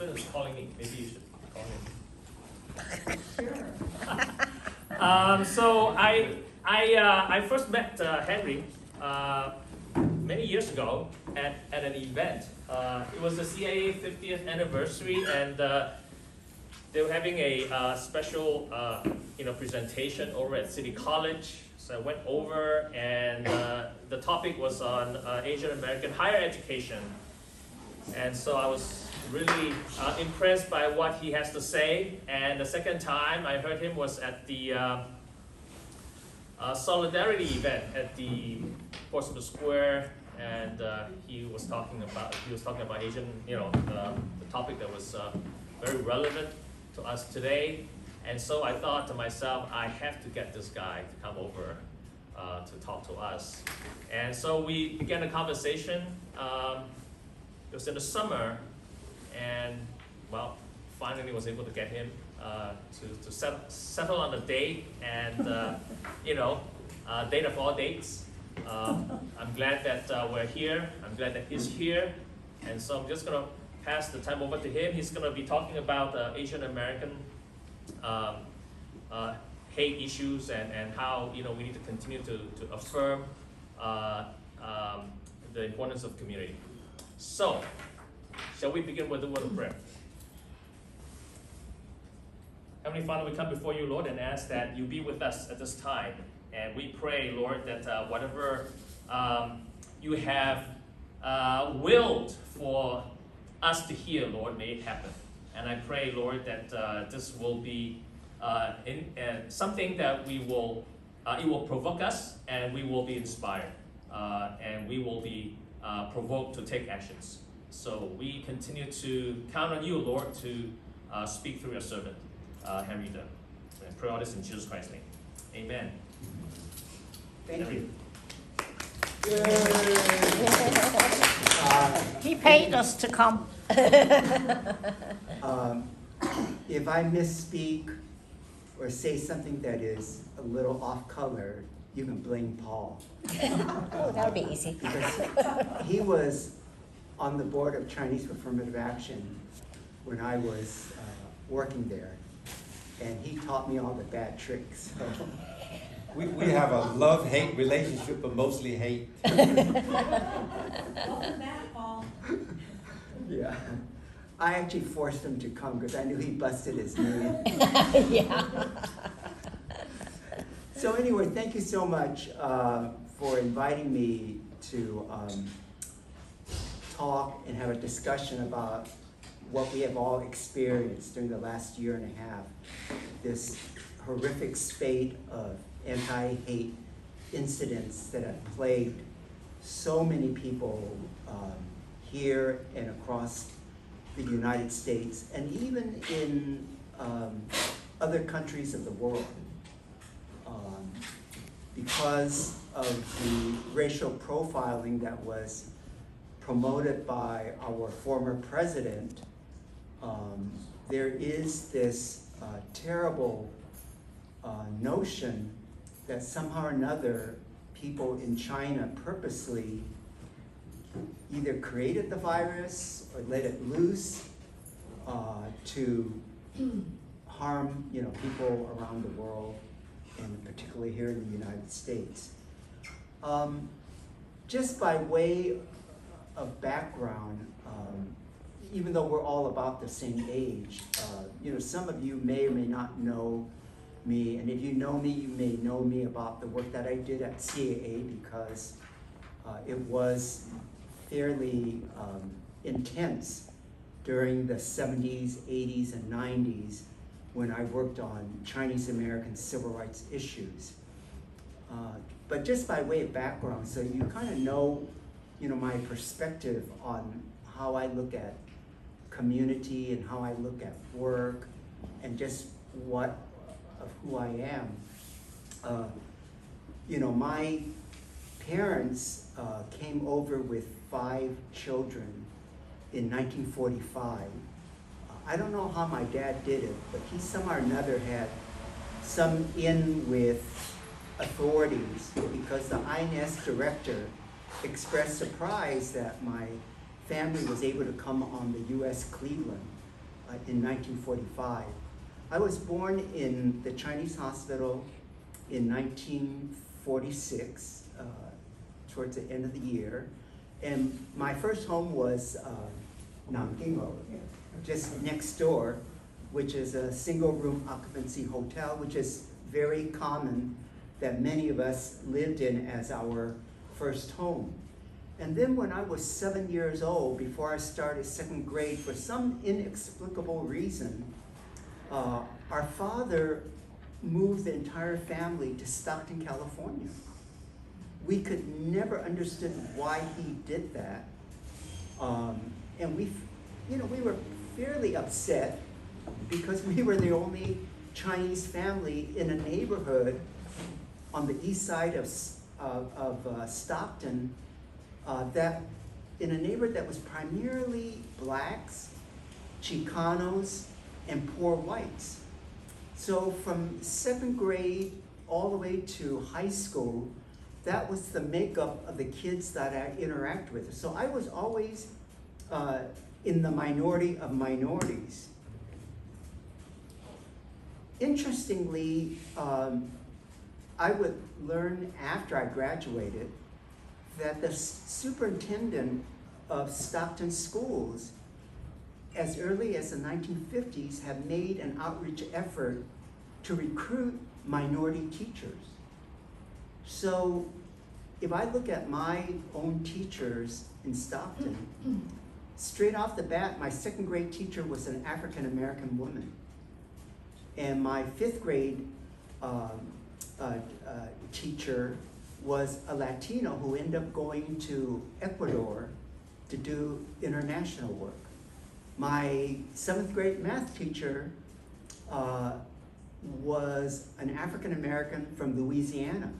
husband is calling me. Maybe you should call him. Sure. So I first met Henry many years ago at an event. It was the CIA 50th anniversary, and they were having a special presentation over at City College. So I went over, and the topic was on Asian American higher education. And so I was really impressed by what he has to say. And the second time I heard him was at the Solidarity event at the Portsmouth Square, and he was talking about Asian, the topic that was very relevant to us today. And so I thought to myself, I have to get this guy to come over to talk to us. And so we began a conversation. It was in the summer, and well, finally was able to get him to settle on a date, and date of all dates. I'm glad that we're here. I'm glad that he's here, and so I'm just gonna pass the time over to him. He's gonna be talking about Asian American hate issues and how we need to continue to affirm the importance of community. So, shall we begin with the word of prayer? Heavenly Father, we come before you, Lord, and ask that you be with us at this time. And we pray, Lord, that whatever you have willed for us to hear, Lord, may it happen. And I pray, Lord, that this will be something that it will provoke us, and we will be inspired, and we will be provoked to take actions. So we continue to count on you, Lord, to speak through your servant, Henry Dunn. And pray all this in Jesus Christ's name. Amen. Thank Henry. you. He paid us to come. If I misspeak or say something that is a little off color, you can blame Paul. Oh, that would be easy. Because he was on the board of Chinese Affirmative Action when I was working there, and he taught me all the bad tricks. So. We have a love-hate relationship, but mostly hate. Welcome back, Paul. Yeah, I actually forced him to come because I knew he busted his knee. Yeah. So anyway, thank you so much for inviting me to talk and have a discussion about what we have all experienced during the last year and a half. This horrific spate of anti-hate incidents that have plagued so many people here and across the United States, and even in other countries of the world. Because of the racial profiling that was promoted by our former president, there is this terrible notion that somehow or another people in China purposely either created the virus or let it loose to harm people around the world, and particularly here in the United States. Just by way of background, even though we're all about the same age, some of you may or may not know me, and if you know me, you may know me about the work that I did at CAA, because it was fairly intense during the 70s, 80s, and 90s when I worked on Chinese American civil rights issues. But just by way of background, so you kind of know, my perspective on how I look at community and how I look at work, and just of who I am. My parents came over with 5 children in 1945. I don't know how my dad did it, but he somehow or another had some in with authorities, because the INS director expressed surprise that my family was able to come on the U.S. Cleveland in 1945. I was born in the Chinese hospital in 1946, towards the end of the year. And my first home was Nanking Road, just next door, which is a single room occupancy hotel, which is very common that many of us lived in as our first home. And then when I was 7 years old, before I started second grade, for some inexplicable reason, our father moved the entire family to Stockton, California. We could never understand why he did that. And we were fairly upset because we were the only Chinese family in a neighborhood on the east side of Stockton, that in a neighborhood that was primarily blacks, Chicanos, and poor whites. So from second grade all the way to high school, that was the makeup of the kids that I interact with. So I was always in the minority of minorities. Interestingly, I would learn after I graduated that the superintendent of Stockton schools, as early as the 1950s, had made an outreach effort to recruit minority teachers. So if I look at my own teachers in Stockton, straight off the bat, my second grade teacher was an African American woman. And my fifth grade teacher was a Latino who ended up going to Ecuador to do international work. My seventh grade math teacher was an African American from Louisiana.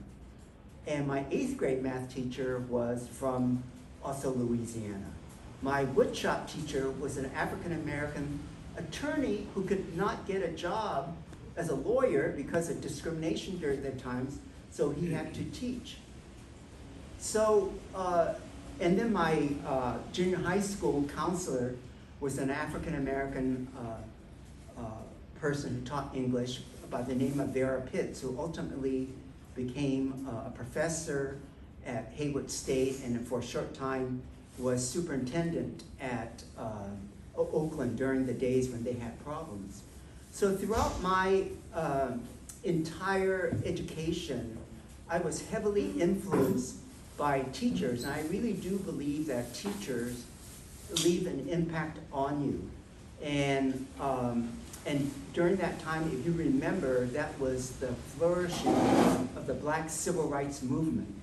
And my eighth grade math teacher was from also Louisiana. My woodshop teacher was an African American attorney who could not get a job as a lawyer because of discrimination during that times, so he had to teach. So, and then my junior high school counselor was an African American person who taught English by the name of Vera Pitts, who ultimately became a professor at Hayward State and for a short time was superintendent at Oakland during the days when they had problems. So throughout my entire education, I was heavily influenced by teachers, and I really do believe that teachers leave an impact on you. And during that time, if you remember, that was the flourishing of the Black Civil Rights Movement.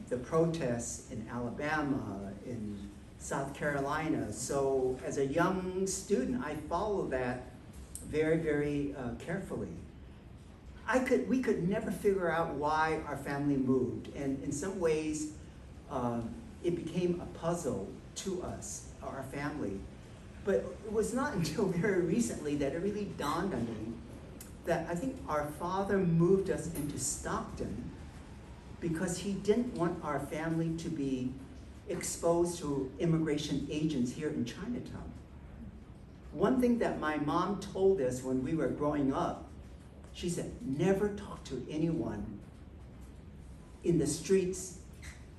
The protests in Alabama, in South Carolina. So as a young student, I followed that very, very carefully. We could never figure out why our family moved. And in some ways, it became a puzzle to us, our family. But it was not until very recently that it really dawned on me that I think our father moved us into Stockton because he didn't want our family to be exposed to immigration agents here in Chinatown. One thing that my mom told us when we were growing up, she said, never talk to anyone in the streets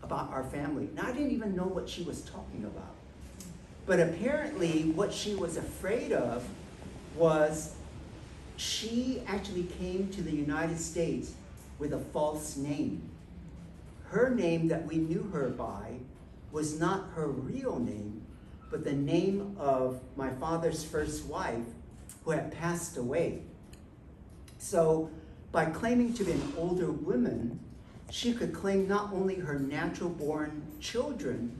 about our family. Now, I didn't even know what she was talking about. But apparently what she was afraid of was she actually came to the United States with a false name. Her name that we knew her by was not her real name, but the name of my father's first wife who had passed away. So by claiming to be an older woman, she could claim not only her natural born children,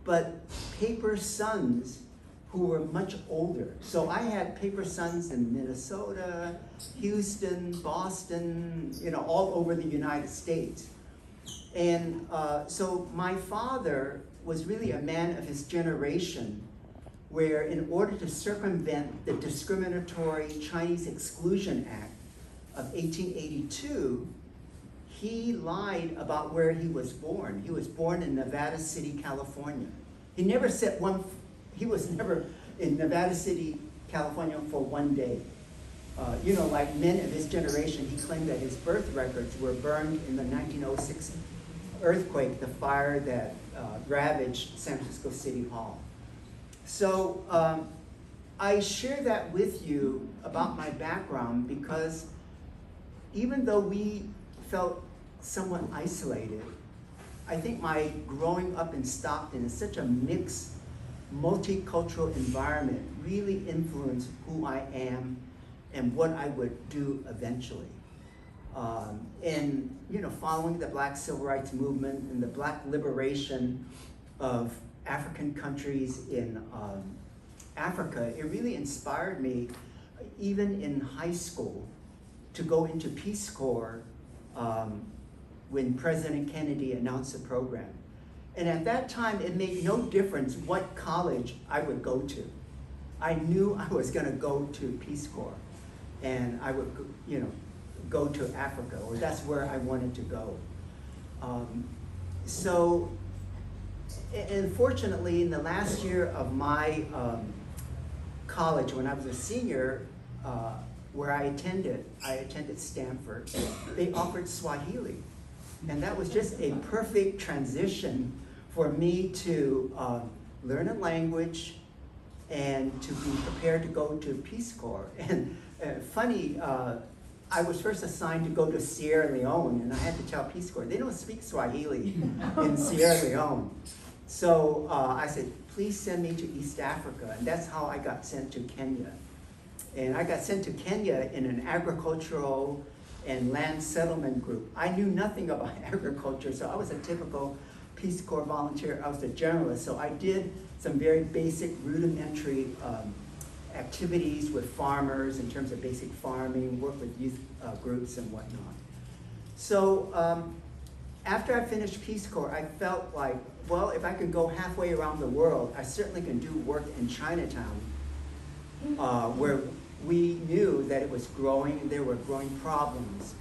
but paper sons who were much older. So I had paper sons in Minnesota, Houston, Boston, all over the United States. And so my father was really a man of his generation, where in order to circumvent the discriminatory Chinese Exclusion Act of 1882, he lied about where he was born. He was born in Nevada City, California. He never said he was never in Nevada City, California for one day. Like men of his generation, he claimed that his birth records were burned in the 1906 earthquake, the fire that ravaged San Francisco City Hall. So I share that with you about my background because even though we felt somewhat isolated, I think my growing up in Stockton in such a mixed, multicultural environment really influenced who I am and what I would do eventually. Following the Black Civil Rights Movement and the Black liberation of African countries in Africa, it really inspired me, even in high school, to go into Peace Corps when President Kennedy announced the program. And at that time, it made no difference what college I would go to. I knew I was gonna go to Peace Corps, and I would, go to Africa, or that's where I wanted to go. And fortunately, in the last year of my college, when I was a senior, where I attended Stanford, they offered Swahili. And that was just a perfect transition for me to learn a language and to be prepared to go to Peace Corps. And funny, I was first assigned to go to Sierra Leone, and I had to tell Peace Corps, they don't speak Swahili in Sierra Leone. So I said, please send me to East Africa, and that's how I got sent to Kenya. And I got sent to Kenya in an agricultural and land settlement group. I knew nothing about agriculture, so I was a typical Peace Corps volunteer. I was a journalist, so I did some very basic rudimentary activities with farmers in terms of basic farming, work with youth groups and whatnot. So after I finished Peace Corps, I felt like, well, if I could go halfway around the world, I certainly can do work in Chinatown, where we knew that it was growing, and there were growing problems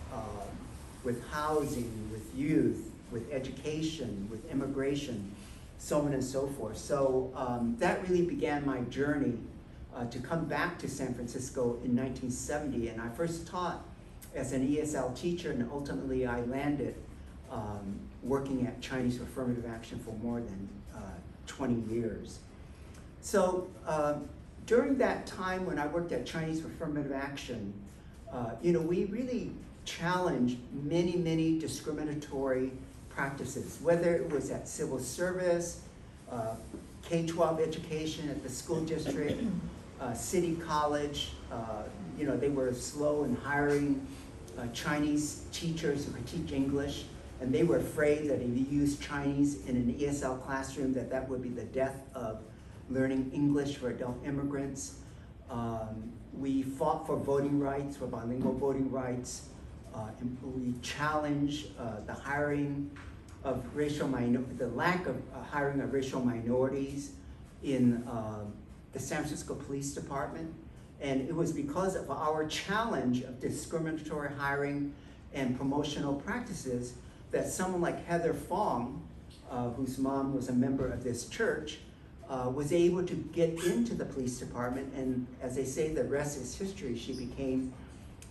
with housing, with youth, with education, with immigration, so on and so forth. So that really began my journey to come back to San Francisco in 1970, and I first taught as an ESL teacher, and ultimately I landed working at Chinese for Affirmative Action for more than 20 years. So during that time when I worked at Chinese for Affirmative Action, we really challenged many discriminatory practices, whether it was at civil service, K-12 education at the school district, city college. They were slow in hiring Chinese teachers who could teach English, and they were afraid that if you used Chinese in an ESL classroom, that would be the death of learning English for adult immigrants. We fought for voting rights, for bilingual voting rights. And we challenged the hiring of the lack of hiring of racial minorities in the San Francisco Police Department. And it was because of our challenge of discriminatory hiring and promotional practices that someone like Heather Fong, whose mom was a member of this church, was able to get into the police department, and as they say, the rest is history. She became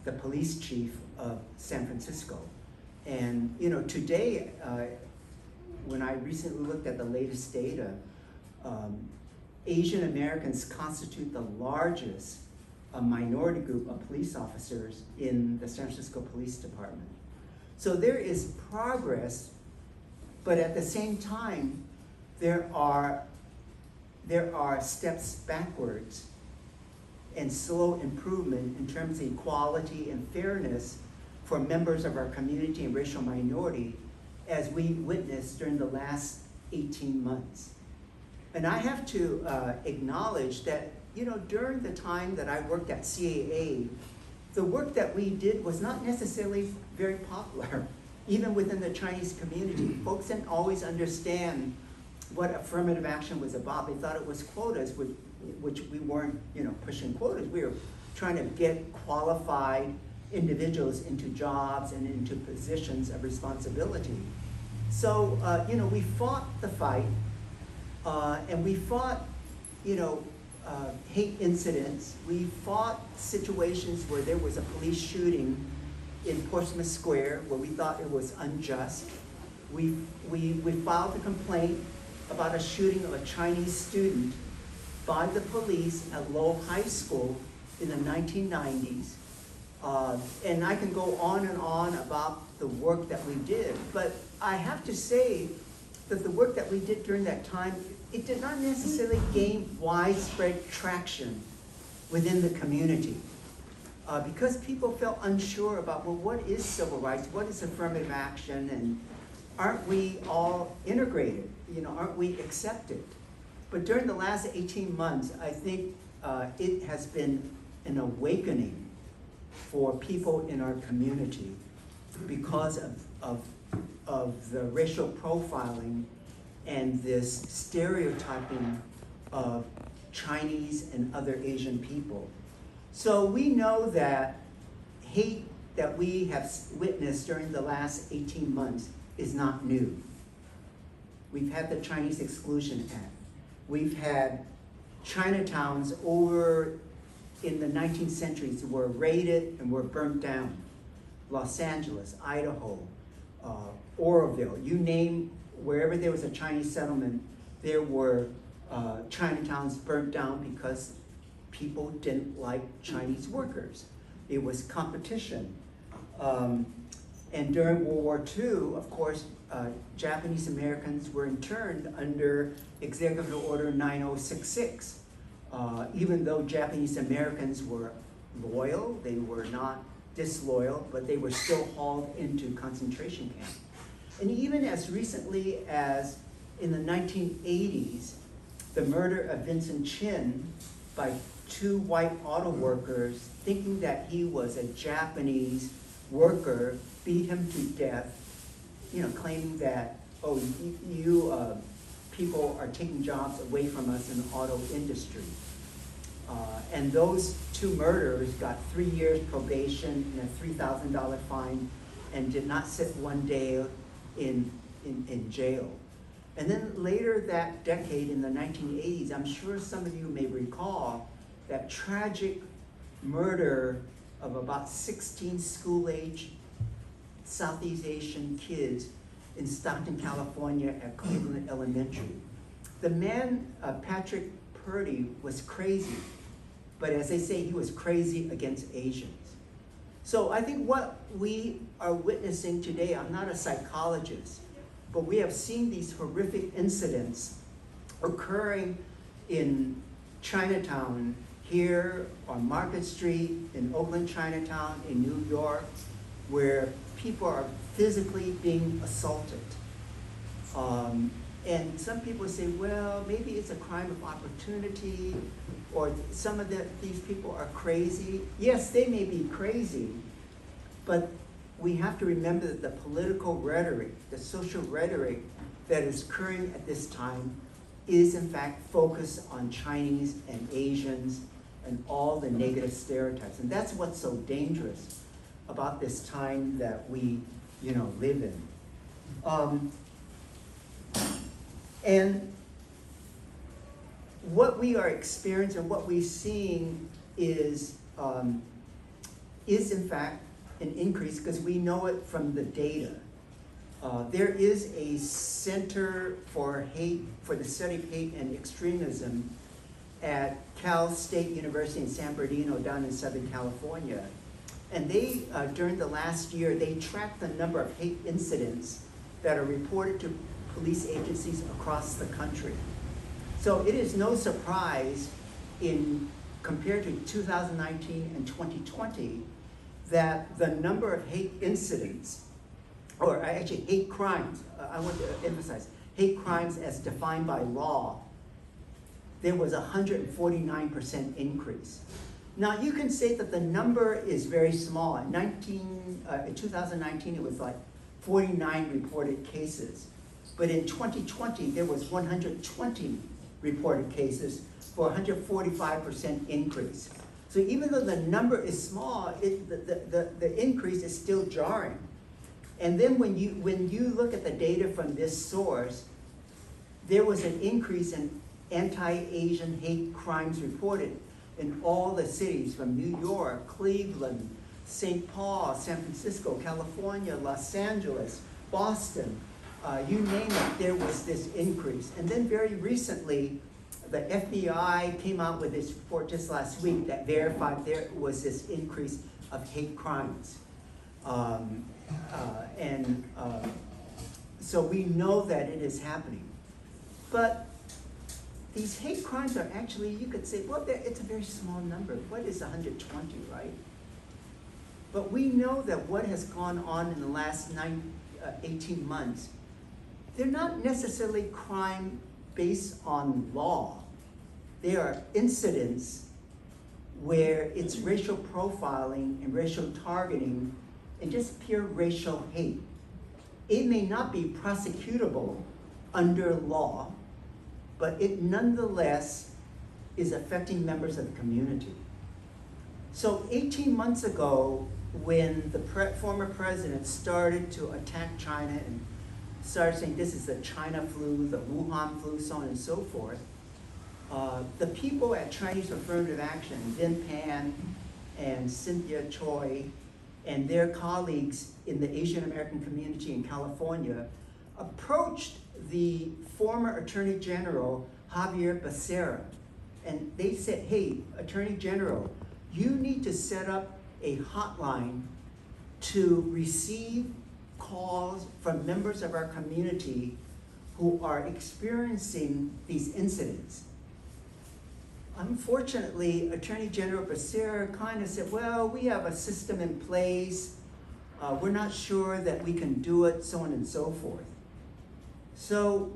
the police chief of San Francisco. And today, when I recently looked at the latest data, Asian Americans constitute the largest minority group of police officers in the San Francisco Police Department. So there is progress, but at the same time, there are steps backwards and slow improvement in terms of equality and fairness for members of our community and racial minority, as we witnessed during the last 18 months. And I have to acknowledge that, during the time that I worked at CAA, the work that we did was not necessarily very popular, even within the Chinese community. Folks didn't always understand what affirmative action was about. They thought it was quotas, which we weren't, pushing quotas. We were trying to get qualified individuals into jobs and into positions of responsibility. So, we fought the fight, and we fought, hate incidents. We fought situations where there was a police shooting in Portsmouth Square where we thought it was unjust. We filed a complaint about a shooting of a Chinese student by the police at Lowell High School in the 1990s. And I can go on and on about the work that we did, but I have to say that the work that we did during that time, it did not necessarily gain widespread traction within the community. Because people felt unsure about, well, what is civil rights? What is affirmative action? And aren't we all integrated? Aren't we accepted? But during the last 18 months, I think it has been an awakening for people in our community because of the racial profiling and this stereotyping of Chinese and other Asian people. So we know that hate that we have witnessed during the last 18 months is not new. We've had the Chinese Exclusion Act. We've had Chinatowns over in the 19th centuries were raided and were burnt down. Los Angeles, Idaho, Oroville, you name wherever there was a Chinese settlement, there were Chinatowns burnt down because people didn't like Chinese workers. It was competition. And during World War II, of course, Japanese Americans were interned under Executive Order 9066. Even though Japanese Americans were loyal, they were not disloyal, but they were still hauled into concentration camps. And even as recently as in the 1980s, the murder of Vincent Chin by 2 white auto workers, thinking that he was a Japanese worker, beat him to death, claiming that, oh, you people are taking jobs away from us in the auto industry. And those 2 murderers got 3 years probation and a $3,000 fine and did not sit 1 day in jail. And then later that decade, in the 1980s, I'm sure some of you may recall that tragic murder of about 16 school-age Southeast Asian kids in Stockton, California at Cleveland Elementary. The man, Patrick Purdy, was crazy, but as they say, he was crazy against Asians. So I think what we are witnessing today, I'm not a psychologist, but we have seen these horrific incidents occurring in Chinatown, here on Market Street, in Oakland Chinatown, in New York, where people are physically being assaulted. And some people say, well, maybe it's a crime of opportunity, or some of these people are crazy. Yes, they may be crazy, but we have to remember that the political rhetoric, the social rhetoric that is occurring at this time is in fact focused on Chinese and Asians and all the negative stereotypes. And that's what's so dangerous about this time that we, live in. And what we are experiencing, what we're seeing is in fact an increase, because we know it from the data. There is a Center for the Study of Hate and Extremism at Cal State University in San Bernardino down in Southern California. And they, during the last year, they tracked the number of hate incidents that are reported to police agencies across the country. So it is no surprise compared to 2019 and 2020, that the number of hate incidents, or actually hate crimes, I want to emphasize, hate crimes as defined by law, there was a 149% increase. Now you can say that the number is very small. In 2019 it was like 49 reported cases. But in 2020 there was 120 reported cases for a 145% increase. So even though the number is small, the increase is still jarring. And then when you look at the data from this source, there was an increase in anti-Asian hate crimes reported in all the cities from New York, Cleveland, St. Paul, San Francisco, California, Los Angeles, Boston, you name it, there was this increase. And then very recently, the FBI came out with this report just last week that verified there was this increase of hate crimes. So we know that it is happening. But these hate crimes are actually, you could say, well, it's a very small number. What is 120, right? But we know that what has gone on in the last 18 months, they're not necessarily crime based on law. They are incidents where it's racial profiling and racial targeting and just pure racial hate. It may not be prosecutable under law, but it nonetheless is affecting members of the community. So 18 months ago, when the former president started to attack China and started saying this is the China flu, the Wuhan flu, so on and so forth, the people at Chinese Affirmative Action, Vin Pan and Cynthia Choi, and their colleagues in the Asian American community in California approached the former Attorney General, Javier Becerra, and they said, hey, Attorney General, you need to set up a hotline to receive calls from members of our community who are experiencing these incidents. Unfortunately, Attorney General Becerra kind of said, well, we have a system in place. We're not sure that we can do it, so on and so forth. So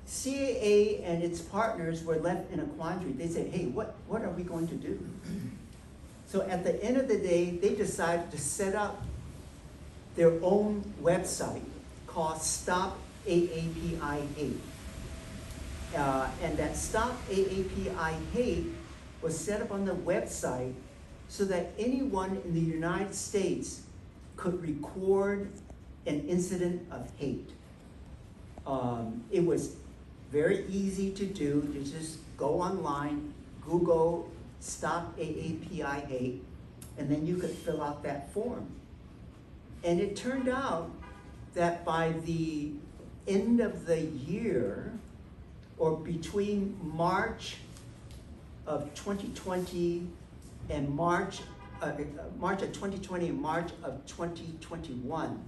CAA and its partners were left in a quandary. They said, hey, what are we going to do? So at the end of the day, they decided to set up their own website called Stop AAPI Hate. And that Stop AAPI Hate was set up on the website so that anyone in the United States could record an incident of hate. It was very easy to do. You just go online, Google Stop AAPI Hate, and then you could fill out that form. And it turned out that by the end of the year, or between March of 2020 and March of 2020 and March of 2021,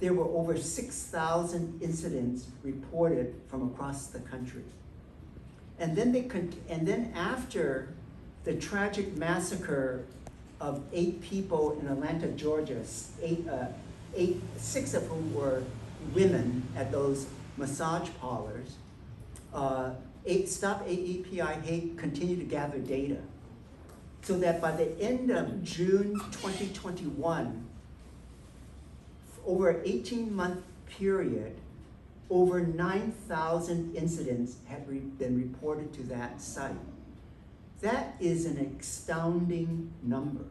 there were over 6,000 incidents reported from across the country. And then after the tragic massacre of 8 people in Atlanta, Georgia, 6 of whom were women at those massage parlors, Stop AAPI Hate continued to gather data. So that by the end of June 2021, over an 18-month period, over 9,000 incidents had been reported to that site. That is an astounding number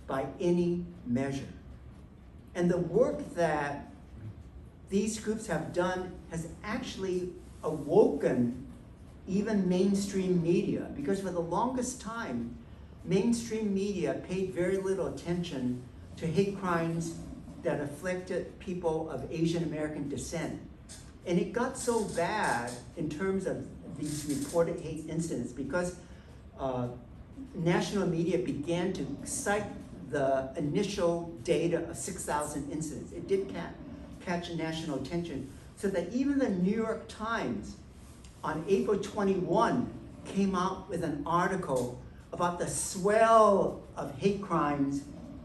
by any measure. And the work that these groups have done has actually awoken even mainstream media, because for the longest time, mainstream media paid very little attention to hate crimes that afflicted people of Asian American descent. And it got so bad in terms of these reported hate incidents because national media began to cite the initial data of 6,000 incidents. It did catch national attention, so that even the New York Times on April 21 came out with an article about the swell of hate crimes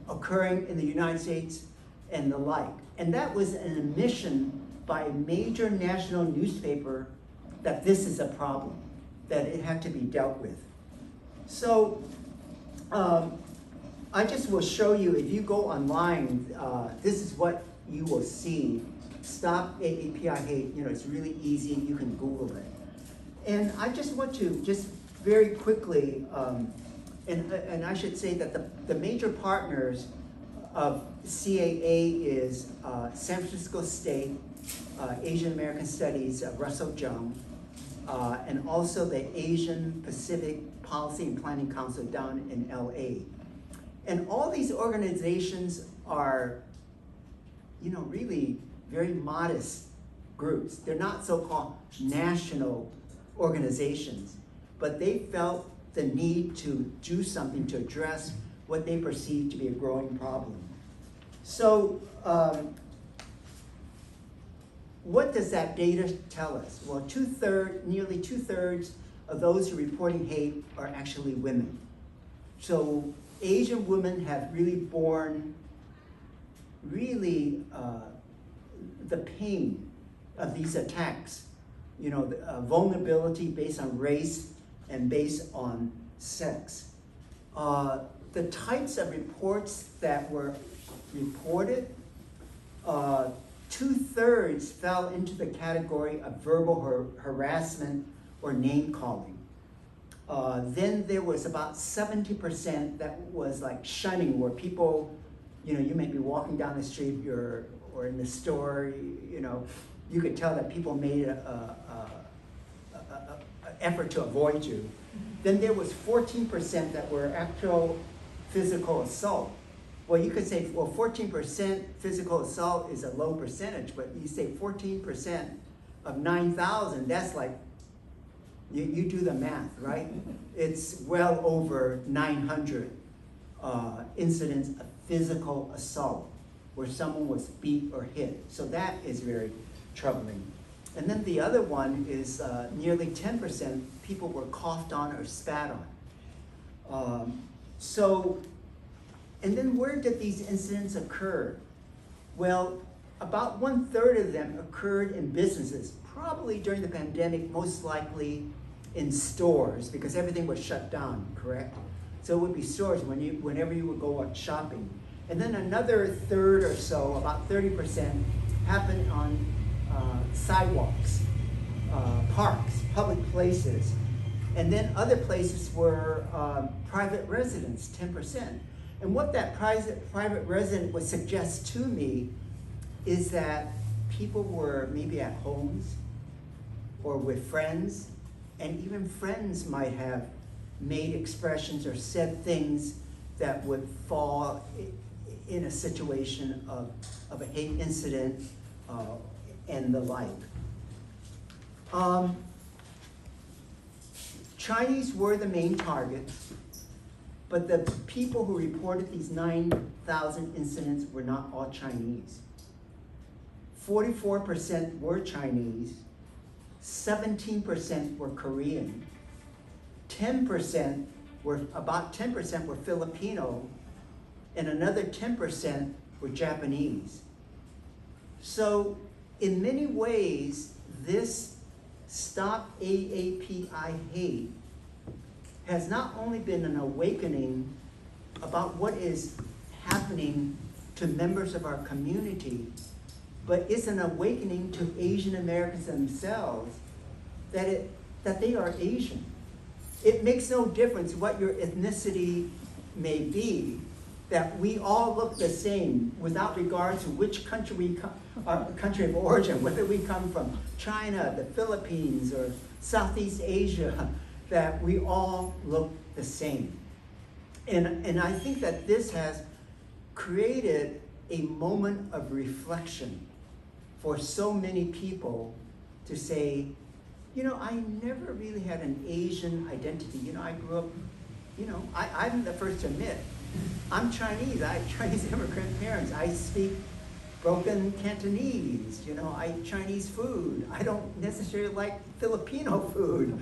occurring in the United States and the like. And that was an admission by a major national newspaper that this is a problem, that it had to be dealt with. So I just will show you, if you go online, this is what you will see. Stop AAPI Hate, it's really easy, you can Google it. And I just want to very quickly, and I should say that the major partners of CAA is San Francisco State, Asian American Studies, Russell Jung, and also the Asian Pacific Policy and Planning Council down in LA. And all these organizations are, you know, really very modest groups. They're not so-called national organizations, but they felt the need to do something to address what they perceive to be a growing problem. So, what does that data tell us? Well, nearly two-thirds of those who are reporting hate are actually women. So Asian women have really borne the pain of these attacks. You know, the vulnerability based on race and based on sex. The types of reports that were reported, 2/3 fell into the category of verbal harassment or name calling. Then there was about 70% that was like shunning, where people, you know, you may be walking down the street or in the store, you know, you could tell that people made an effort to avoid you. Then there was 14% that were actual physical assault. Well, you could say, well, 14% physical assault is a low percentage, but you say 14% of 9,000, that's like, you do the math, right? It's well over 900 incidents of physical assault where someone was beat or hit. So that is very troubling. And then the other one is nearly 10% people were coughed on or spat on. And then where did these incidents occur? Well, about 1/3 of them occurred in businesses, probably during the pandemic, most likely in stores, because everything was shut down, correct? So it would be stores whenever you would go out shopping. And then another third or so, about 30%, happened on sidewalks, parks, public places. And then other places were private residents, 10%. And what that private resident would suggest to me is that people were maybe at homes or with friends, and even friends might have made expressions or said things that would fall in a situation of a hate incident and the like. Chinese were the main targets, but the people who reported these 9,000 incidents were not all Chinese. 44% were Chinese, 17% were Korean, about 10% were Filipino, and another 10% were Japanese. So in many ways, this Stop AAPI Hate has not only been an awakening about what is happening to members of our community, but it's an awakening to Asian Americans themselves that they are Asian. It makes no difference what your ethnicity may be, that we all look the same without regard to which country we come, our country of origin, whether we come from China, the Philippines, or Southeast Asia, that we all look the same. And I think that this has created a moment of reflection for so many people to say, you know, I never really had an Asian identity. You know, I grew up, you know, I'm the first to admit, I'm Chinese. I have Chinese immigrant parents. I speak broken Cantonese. You know, I eat Chinese food. I don't necessarily like Filipino food.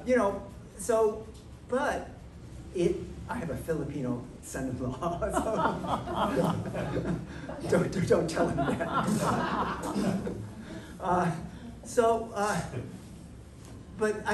You know, so, but I have a Filipino son-in-law, so don't tell him that. But I